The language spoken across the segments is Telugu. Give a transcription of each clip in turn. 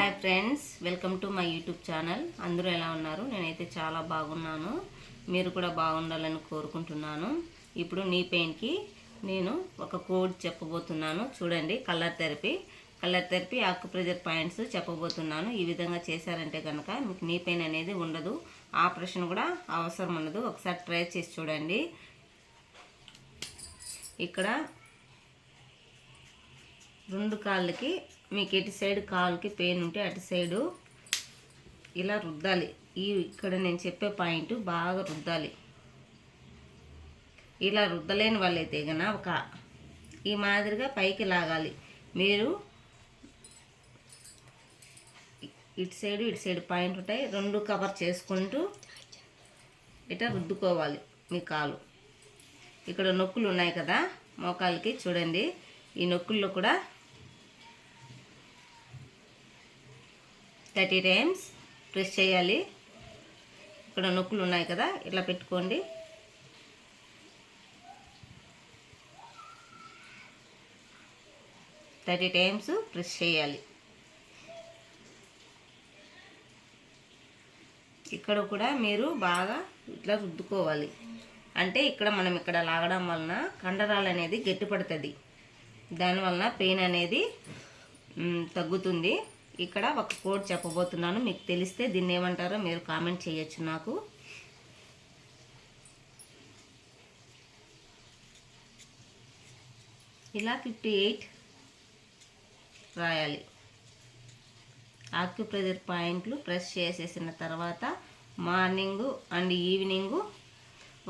Hi friends, welcome to my YouTube channel. అందరూ ఎలా ఉన్నారు? నేనైతే చాలా బాగున్నాను. మీరు కూడా బాగుండాలని కోరుకుంటున్నాను. ఇప్పుడు నీ పెయిన్కి నేను ఒక కోడ్ చెప్పబోతున్నాను. చూడండి, కలర్ థెరపీ ఆక్యుప్రెషర్ పాయింట్స్ చెప్పబోతున్నాను. ఈ విధంగా చేశారంటే కనుక మీకు నీ పెయిన్ అనేది ఉండదు, ఆపరేషన్ కూడా అవసరం ఉండదు. ఒకసారి ట్రై చేసి చూడండి. ఇక్కడ రెండు కాళ్ళకి మీకు ఎటు సైడ్ కాలుకి పెయిన్ ఉంటే అటు సైడు ఇలా రుద్దాలి. ఇక్కడ నేను చెప్పే పాయింట్ బాగా రుద్దాలి. ఇలా రుద్దలేని వాళ్ళైతే గన ఈ మాదిరిగా పైకి లాగాలి. మీరు ఇటు సైడ్ పాయింట్ ఉంటాయి, రెండు కవర్ చేసుకుంటూ ఇట్లా రుద్దుకోవాలి. మీ కాలు ఇక్కడ నొక్కులు ఉన్నాయి కదా మోకాలకి, చూడండి. ఈ నొక్కుల్లో కూడా 30 టైమ్స్ ప్రెస్ చేయాలి. ఇక్కడ నొక్కులు ఉన్నాయి కదా, ఇట్లా పెట్టుకోండి. థర్టీ టైమ్స్ ప్రెస్ చేయాలి. ఇక్కడ కూడా మీరు బాగా ఇట్లా రుద్దుకోవాలి. అంటే మనం ఇక్కడ లాగడం వలన కండరాలు అనేది గట్టిపడుతుంది, దానివలన పెయిన్ అనేది తగ్గుతుంది. ఇక్కడ ఒక కోడ్ చెప్పబోతున్నాను. మీకు తెలిస్తే దీన్ని ఏమంటారో మీరు కామెంట్ చేయొచ్చు నాకు. ఇలా 58 రాయాలి. ఆక్యుప్రెషర్ పాయింట్లు ప్రెస్ చేసేసిన తర్వాత మార్నింగ్ అండ్ ఈవినింగ్,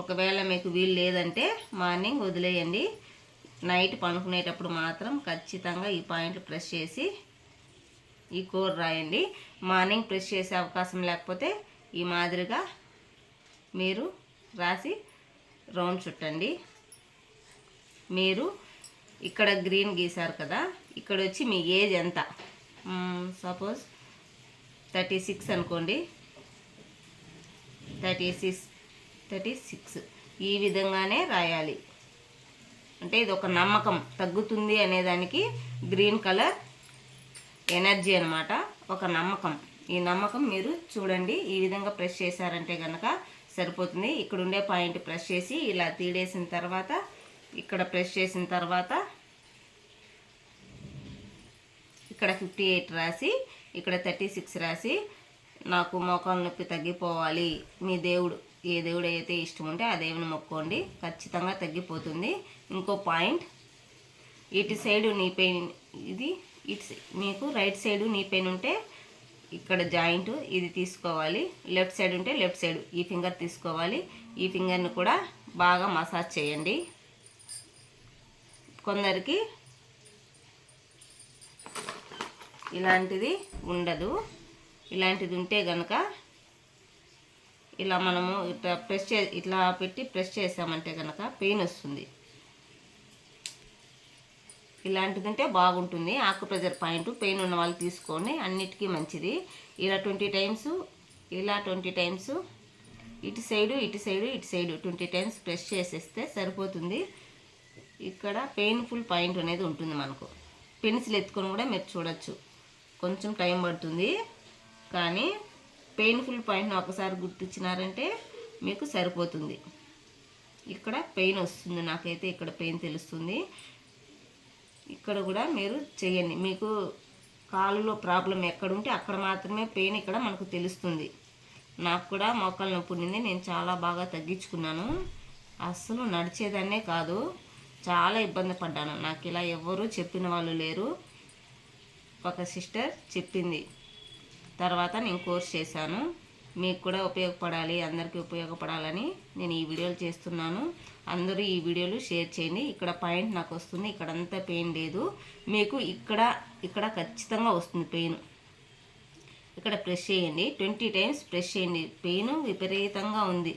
ఒకవేళ మీకు వీలు లేదంటే మార్నింగ్ వదిలేయండి. నైట్ పనుకునేటప్పుడు మాత్రం ఖచ్చితంగా ఈ పాయింట్లు ప్రెస్ చేసి ఈ కోడ్ రాయండి. మార్నింగ్ ప్రెస్ చేసే అవకాశం లేకపోతే ఈ మాదిరిగా మీరు రాసి రౌండ్ చుట్టండి. మీరు ఇక్కడ గ్రీన్ గీసారు కదా, ఇక్కడ వచ్చి మీ ఏజ్ ఎంత, సపోజ్ 36 అనుకోండి. 36 ఈ విధంగానే రాయాలి. అంటే ఇది ఒక నమ్మకం, తగ్గుతుంది అనేదానికి గ్రీన్ కలర్ ఎనర్జీ అన్నమాట, ఒక నమ్మకం. ఈ నమ్మకం మీరు చూడండి. ఈ విధంగా ప్రెస్ చేశారంటే కనుక సరిపోతుంది. ఇక్కడ ఉండే పాయింట్ ప్రెస్ చేసి ఇలా తీడేసిన తర్వాత ఇక్కడ ప్రెస్ చేసిన తర్వాత ఇక్కడ 58 రాసి ఇక్కడ 36 రాసి, నాకు మోకాలు నొప్పి తగ్గిపోవాలి, మీ దేవుడు ఏ దేవుడు అయితే ఇష్టం ఉంటే ఆ దేవుని మొక్కోండి, ఖచ్చితంగా తగ్గిపోతుంది. ఇంకో పాయింట్, ఇటు సైడు నీ పెయిన్ ఇది, మీకు రైట్ సైడు నీ పెయిన్ ఉంటే ఇక్కడ జాయింట్ ఇది తీసుకోవాలి. లెఫ్ట్ సైడ్ ఉంటే లెఫ్ట్ సైడ్ ఈ ఫింగర్ తీసుకోవాలి. ఈ ఫింగర్ని కూడా బాగా మసాజ్ చేయండి. కొందరికి ఇలాంటిది ఉండదు, ఇలాంటిది ఉంటే కనుక ఇలా మనము ఇట్లా పెట్టి ప్రెస్ చేసామంటే కనుక పెయిన్ వస్తుంది. ఇలాంటిది ఉంటే బాగుంటుంది. ఆక్యుప్రెషర్ పాయింట్ పెయిన్ ఉన్న వాళ్ళు తీసుకోండి, అన్నిటికీ మంచిది. ఇలా 20 టైమ్స్, ఇలా 20 టైమ్స్, ఇటు సైడు 20 టైమ్స్ ప్రెస్ చేసేస్తే సరిపోతుంది. ఇక్కడ పెయిన్ఫుల్ పాయింట్ అనేది ఉంటుంది. మనకు పెన్సిల్ ఎత్తుకొని కూడా మీరు చూడొచ్చు, కొంచెం టైం పడుతుంది, కానీ పెయిన్ఫుల్ పాయింట్ని ఒకసారి గుర్తించినారంటే మీకు సరిపోతుంది. ఇక్కడ పెయిన్ వస్తుంది, నాకైతే ఇక్కడ పెయిన్ తెలుస్తుంది. ఇక్కడ కూడా మీరు చేయండి. మీకు కాలులో ప్రాబ్లం ఎక్కడుంటే అక్కడ మాత్రమే పెయిన్ ఇక్కడ మనకు తెలుస్తుంది. నాకు కూడా మోకాలు నొప్పి ఉండింది, నేను చాలా బాగా తగ్గించుకున్నాను. అస్సలు నడిచేదాన్నే కాదు, చాలా ఇబ్బంది పడ్డాను. నాకు ఇలా ఎవరు చెప్పిన వాళ్ళు లేరు, ఒక సిస్టర్ చెప్పింది. తర్వాత నేను కోర్స్ చేశాను. మీకు కూడా ఉపయోగపడాలి, అందరికీ ఉపయోగపడాలని నేను ఈ వీడియోలు చేస్తున్నాను. అందరూ ఈ వీడియోలు షేర్ చేయండి. ఇక్కడ పాయింట్ నాకు వస్తుంది, ఇక్కడంతా పెయిన్ లేదు. మీకు ఇక్కడ ఖచ్చితంగా వస్తుంది పెయిన్. ఇక్కడ ప్రెస్ చేయండి, 20 టైమ్స్ ప్రెస్ చేయండి. పెయిన్ విపరీతంగా ఉంది.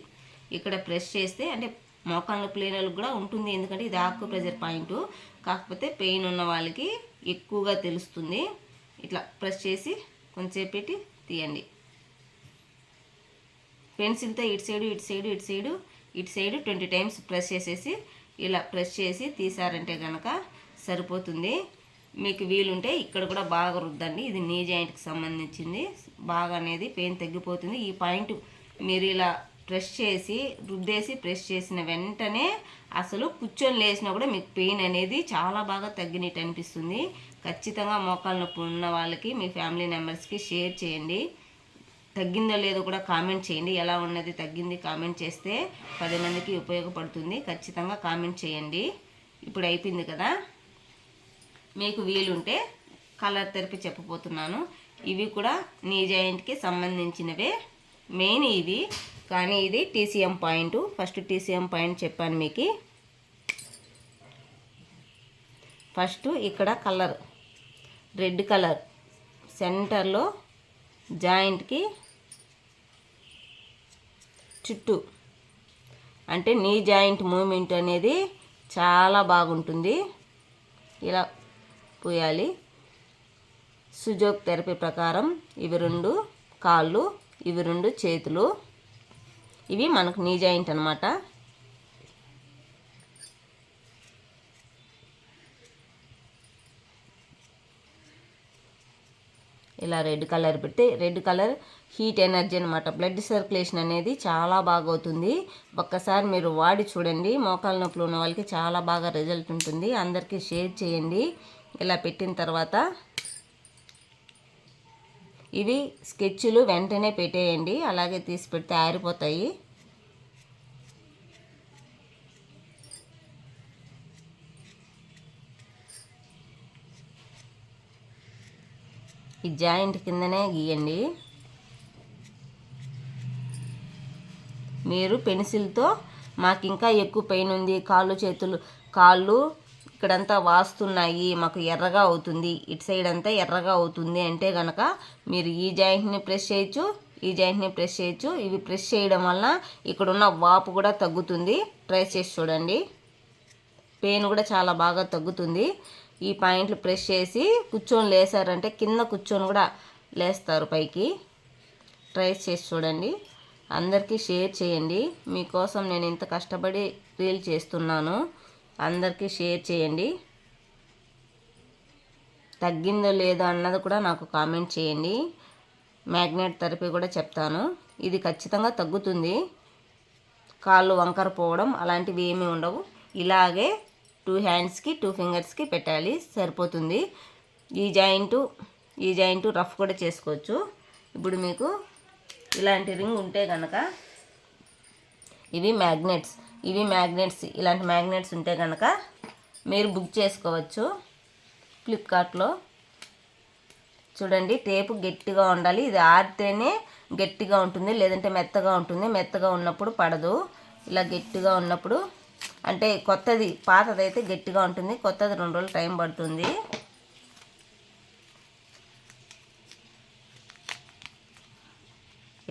ఇక్కడ ప్రెస్ చేస్తే అంటే మోకాళ్ళ నొప్పి లేని వాళ్ళకి కూడా ఉంటుంది, ఎందుకంటే ఇది ఆక్యుప్రెషర్ పాయింట్. కాకపోతే పెయిన్ ఉన్న వాళ్ళకి ఎక్కువగా తెలుస్తుంది. ఇట్లా ప్రెస్ చేసి కొంచెంసేపు పెట్టి తీయండి. పెన్సిల్తో ఇటు సైడు 20 టైమ్స్ ప్రెస్ చేసేసి ఇలా ప్రెస్ చేసి తీసారంటే కనుక సరిపోతుంది. మీకు వీలుంటే ఇక్కడ కూడా బాగా రుద్దండి. ఇది నీ జాయింట్కి సంబంధించింది. బాగా అనేది పెయిన్ తగ్గిపోతుంది. ఈ పాయింట్ మీరు ఇలా ప్రెస్ చేసి రుద్దేసి ప్రెస్ చేసిన వెంటనే అసలు కూర్చొని లేసినా కూడా మీకు పెయిన్ అనేది చాలా బాగా తగ్గినట్టు అనిపిస్తుంది. ఖచ్చితంగా మోకాళ్ళ నొప్పి ఉన్న వాళ్ళకి మీ ఫ్యామిలీ మెంబర్స్కి షేర్ చేయండి. తగ్గిందో లేదో కూడా కామెంట్ చేయండి. ఎలా ఉన్నది తగ్గింది కామెంట్ చేస్తే 10 మందికి ఉపయోగపడుతుంది. ఖచ్చితంగా కామెంట్ చేయండి. ఇప్పుడు అయిపోయింది కదా. మీకు వీలుంటే కలర్ థెరపీ చెప్పబోతున్నాను. ఇవి కూడా నీ జాయింట్కి సంబంధించినవే మెయిన్ ఇవి. కానీ ఇది TCM point. First TCM point చెప్పాను మీకు. ఫస్ట్ ఇక్కడ కలర్ రెడ్ కలర్ సెంటర్లో జాయింట్కి చుట్టూ అంటే నీ జాయింట్ మూమెంట్ అనేది చాలా బాగుంటుంది. ఇలా పోయాలి. సుజోక్ థెరపీ ప్రకారం ఇవి 2 కాళ్ళు, ఇవి 2 చేతులు. ఇవి మనకు నీ జాయింట్ అన్నమాట. ఇలా రెడ్ కలర్ పెట్టి, రెడ్ కలర్ హీట్ ఎనర్జీ అనమాట. బ్లడ్ సర్క్యులేషన్ అనేది చాలా బాగా అవుతుంది. ఒక్కసారి మీరు వాడి చూడండి. మోకాళ్ళ నొప్పులు ఉన్న వాళ్ళకి చాలా బాగా రిజల్ట్ ఉంటుంది. అందరికీ షేర్ చేయండి. ఇలా పెట్టిన తర్వాత ఇవి స్కెచ్లు వెంటనే పెట్టేయండి. అలాగే తీసి పెడితే ఆరిపోతాయి. ఈ జాయింట్ కిందనే గీయండి. మీరు పెన్సిల్తో మాకు ఇంకా ఎక్కువ పెయిన్ ఉంది, కాళ్ళు చేతులు కాళ్ళు ఇక్కడంతా వాస్తున్నాయి, మాకు ఎర్రగా అవుతుంది, ఇటు సైడ్ అంతా ఎర్రగా అవుతుంది అంటే కనుక మీరు ఈ జాయింట్ని ప్రెస్ చేయొచ్చు, ఈ జాయింట్ని ప్రెస్ చేయొచ్చు. ఇవి ప్రెస్ చేయడం వల్ల ఇక్కడున్న వాపు కూడా తగ్గుతుంది. ట్రై చేసి చూడండి. పెయిన్ కూడా చాలా బాగా తగ్గుతుంది. ఈ పాయింట్లు ప్రెస్ చేసి కూర్చొని లేసారంటే కింద కూర్చొని కూడా లేస్తారు పైకి. ట్రై చేసి చూడండి. అందరికీ షేర్ చేయండి. మీకోసం నేను ఇంత కష్టపడి రీల్ చేస్తున్నాను. అందరికీ షేర్ చేయండి. తగ్గిందో లేదో అన్నది కూడా నాకు కామెంట్ చేయండి. మ్యాగ్నెట్ థెరపీ కూడా చెప్తాను. ఇది ఖచ్చితంగా తగ్గుతుంది. కాళ్ళు వంకర పోవడం అలాంటివి ఏమీ ఉండవు. ఇలాగే 2 హ్యాండ్స్కి 2 ఫింగర్స్కి పెట్టాలి, సరిపోతుంది. ఈ జాయింట్ రఫ్ కూడా చేసుకోవచ్చు. ఇప్పుడు మీకు ఇలాంటి రింగ్ ఉంటే కనుక ఇవి మ్యాగ్నెట్స్ ఇలాంటి మ్యాగ్నెట్స్ ఉంటే కనుక మీరు బుక్ చేసుకోవచ్చు ఫ్లిప్కార్ట్లో. చూడండి, టేపు గట్టిగా ఉండాలి. ఇది ఆరితేనే గట్టిగా ఉంటుంది, లేదంటే మెత్తగా ఉంటుంది. మెత్తగా ఉన్నప్పుడు పడదు. ఇలా గట్టిగా ఉన్నప్పుడు అంటే పాతది అయితే గట్టిగా ఉంటుంది, కొత్తది 2 రోజులు టైం పడుతుంది.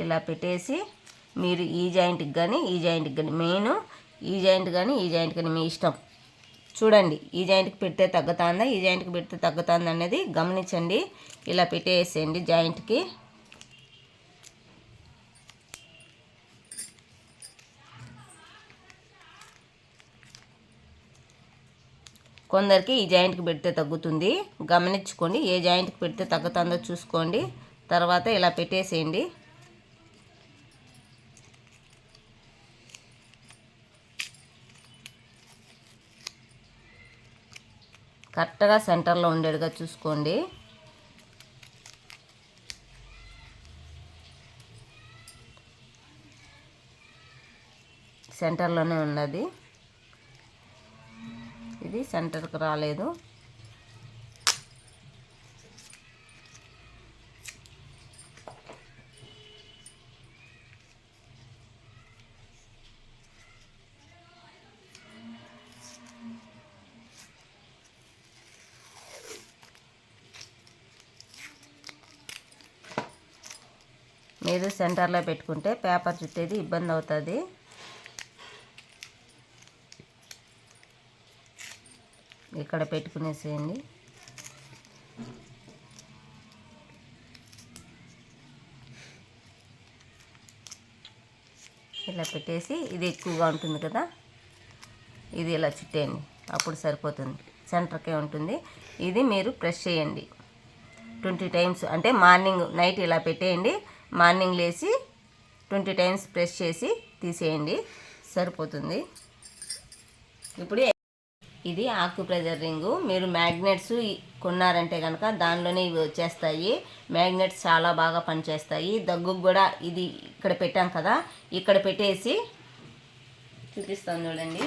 ఇలా పెట్టేసి మీరు ఈ జాయింట్కి కానీ మెయిన్ ఈ జాయింట్ కానీ మీ ఇష్టం. చూడండి, ఈ జాయింట్కి పెడితే తగ్గుతుందా, ఈ జాయింట్కి పెడితే తగ్గుతుందా అనేది గమనించండి. ఇలా పెట్టేసేయండి జాయింట్కి. కొందరికి ఈ జాయింట్కి పెడితే తగ్గుతుంది. గమనించుకోండి, ఏ జాయింట్కి పెడితే తగ్గుతుందో చూసుకోండి. తర్వాత ఇలా పెట్టేసేయండి. కరెక్ట్గా సెంటర్లో ఉండేట్టుగా చూసుకోండి. సెంటర్లోనే ఉన్నది. ఇది సెంటర్కి రాలేదు. మీరు సెంటర్లో పెట్టుకుంటే పేపర్ చుట్టేది ఇబ్బంది అవుతుంది. ఇక్కడ పెట్టుకునేసేయండి. ఇలా పెట్టేసి ఇది ఎక్కువగా ఉంటుంది కదా, ఇది ఇలా చుట్టేయండి, అప్పుడు సరిపోతుంది. సెంటర్కే ఉంటుంది. ఇది మీరు ప్రెస్ చేయండి 20 టైమ్స్. అంటే మార్నింగ్ నైట్ ఇలా పెట్టేయండి, మార్నింగ్ లేచి 20 టైమ్స్ ప్రెస్ చేసి తీసేయండి, సరిపోతుంది. ఇప్పుడు ఇది ఆక్యుప్రెషర్ రింగు. మీరు మ్యాగ్నెట్స్ కొన్నారంటే కనుక దానిలోనే ఇవి వచ్చేస్తాయి. మ్యాగ్నెట్స్ చాలా బాగా పనిచేస్తాయి. దగ్గుకు కూడా ఇది ఇక్కడ పెట్టాం కదా, ఇక్కడ పెట్టేసి చూపిస్తాను చూడండి.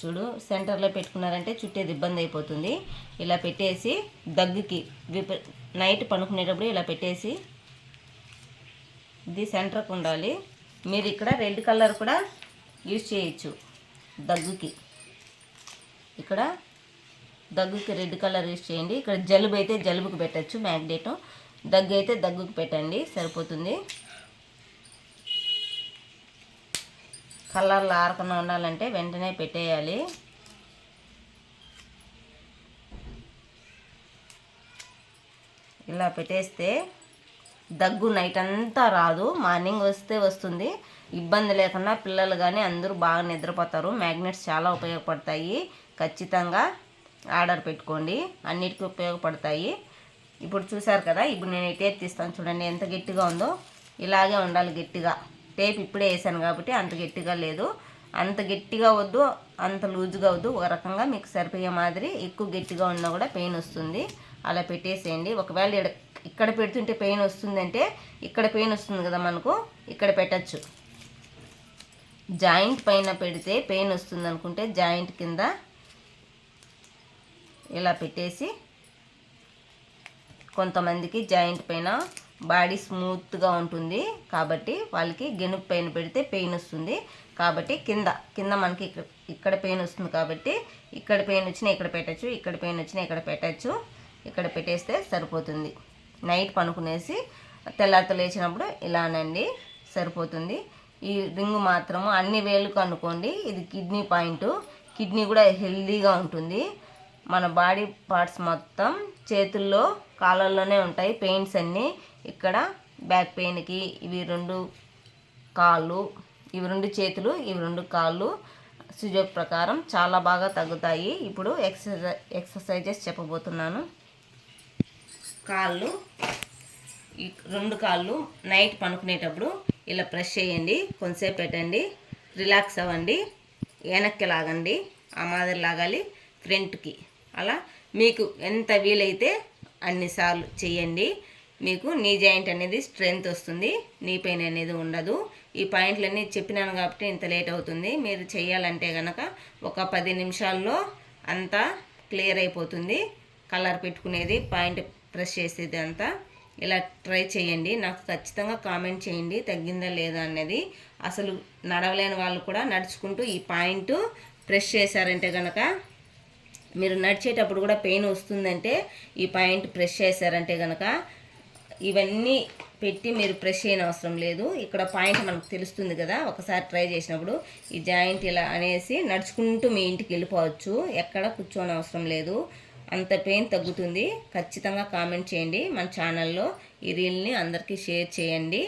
చూడు, సెంటర్లో పెట్టుకున్నారంటే చుట్టేది ఇబ్బంది అయిపోతుంది. ఇలా పెట్టేసి దగ్గుకి నైట్ పనుకునేటప్పుడు ఇలా పెట్టేసి, ఇది సెంటర్కి ఉండాలి. మీరు ఇక్కడ రెడ్ కలర్ కూడా యూజ్ చేయొచ్చు దగ్గుకి. ఇక్కడ దగ్గుకి రెడ్ కలర్ యూజ్ చేయండి. ఇక్కడ జలుబు అయితే జలుబుకి పెట్టచ్చు మ్యాగ్నెట్, దగ్గు అయితే దగ్గుకి పెట్టండి, సరిపోతుంది. కలర్లు ఆరకుండా ఉండాలంటే వెంటనే పెట్టేయాలి. ఇలా పెట్టేస్తే దగ్గు నైట్ అంతా రాదు, మార్నింగ్ వస్తే వస్తుంది. ఇబ్బంది లేకుండా పిల్లలు కానీ అందరూ బాగా నిద్రపోతారు. మ్యాగ్నెట్స్ చాలా ఉపయోగపడతాయి. ఖచ్చితంగా ఆర్డర్ పెట్టుకోండి, అన్నిటికీ ఉపయోగపడతాయి. ఇప్పుడు చూసారు కదా, ఇప్పుడు నేను టేప్ తీస్తాను చూడండి ఎంత గట్టిగా ఉందో. ఇలాగే ఉండాలి గట్టిగా. టేప్ ఇప్పుడే వేసాను కాబట్టి అంత గట్టిగా లేదు, అంత గట్టిగా వద్దు, అంత లూజ్గా వద్దు. ఒక రకంగా మీకు సరిపోయే మాదిరి. ఎక్కువ గట్టిగా ఉన్నా కూడా పెయిన్ వస్తుంది. అలా పెట్టేసేయండి. ఒకవేళ ఇక్కడ పెడుతుంటే పెయిన్ వస్తుందంటే ఇక్కడ పెయిన్ వస్తుంది కదా మనకు, ఇక్కడ పెట్టచ్చు. జాయింట్ పైన పెడితే పెయిన్ వస్తుంది అనుకుంటే జాయింట్ కింద ఇలా పెట్టేసి, కొంతమందికి జాయింట్ పైన బాడీ స్మూత్గా ఉంటుంది కాబట్టి వాళ్ళకి గెనుపు పైన పెడితే పెయిన్ వస్తుంది. కాబట్టి కింద మనకి ఇక్కడ పెయిన్ వస్తుంది కాబట్టి ఇక్కడ పెయిన్ వచ్చినా ఇక్కడ పెట్టచ్చు, ఇక్కడ పెయిన్ వచ్చినా ఇక్కడ పెట్టచ్చు. ఇక్కడ పెట్టేస్తే సరిపోతుంది. నైట్ పనుకునేసి తెల్లారితో లేచినప్పుడు ఇలానండి, సరిపోతుంది. ఈ రింగు మాత్రము అన్ని వేలుకు అనుకోండి. ఇది కిడ్నీ పాయింట్, కిడ్నీ కూడా హెల్దీగా ఉంటుంది. మన బాడీ పార్ట్స్ మొత్తం చేతుల్లో కాళ్ళల్లోనే ఉంటాయి పెయిన్స్ అన్నీ. ఇక్కడ బ్యాక్ పెయిన్కి ఇవి 2 కాళ్ళు, ఇవి 2 చేతులు, ఇవి 2 కాళ్ళు సుజోక్ ప్రకారం చాలా బాగా తగ్గుతాయి. ఇప్పుడు ఎక్సర్సైజెస్ చెప్పబోతున్నాను. కాళ్ళు, 2 కాళ్ళు నైట్ పనుకునేటప్పుడు ఇలా ప్రెస్ చేయండి, కొంతసేపు పెట్టండి, రిలాక్స్ అవ్వండి, వెనక్కి లాగండి, ఆ మాదిరి లాగాలి, ఫ్రంట్కి. అలా మీకు ఎంత వీలైతే అన్నిసార్లు చేయండి. మీకు నీ జాయింట్ అనేది స్ట్రెంగ్త్ వస్తుంది, నీ పెయిన్ అనేది ఉండదు. ఈ పాయింట్లన్నీ చెప్పినాను కాబట్టి ఇంత లేట్ అవుతుంది. మీరు చేయాలంటే కనుక ఒక 10 నిమిషాల్లో అంతా క్లియర్ అయిపోతుంది. కలర్ పెట్టుకునేది, పాయింట్ ప్రెస్ చేసేది అంతా. ఇలా ట్రై చేయండి. నాకు ఖచ్చితంగా కామెంట్ చేయండి తగ్గిందా లేదా అన్నది. అసలు నడవలేని వాళ్ళు కూడా నడుచుకుంటూ ఈ పాయింట్ ప్రెస్ చేశారంటే కనుక, మీరు నడిచేటప్పుడు కూడా పెయిన్ వస్తుందంటే ఈ పాయింట్ ప్రెస్ చేశారంటే కనుక, ఇవన్నీ పెట్టి మీరు ప్రెస్ చేయని అవసరం లేదు. ఇక్కడ పాయింట్ మనకు తెలుస్తుంది కదా, ఒకసారి ట్రై చేసినప్పుడు ఈ జాయింట్ ఇలా అనేసి నడుచుకుంటూ మీ ఇంటికి వెళ్ళిపోవచ్చు, ఎక్కడ కూర్చోని అవసరం లేదు. అంత పెయిన్ తగ్గుతుంది. ఖచ్చితంగా కామెంట్ చేయండి. మన ఛానల్లో ఈ రీల్ని అందరికీ షేర్ చేయండి.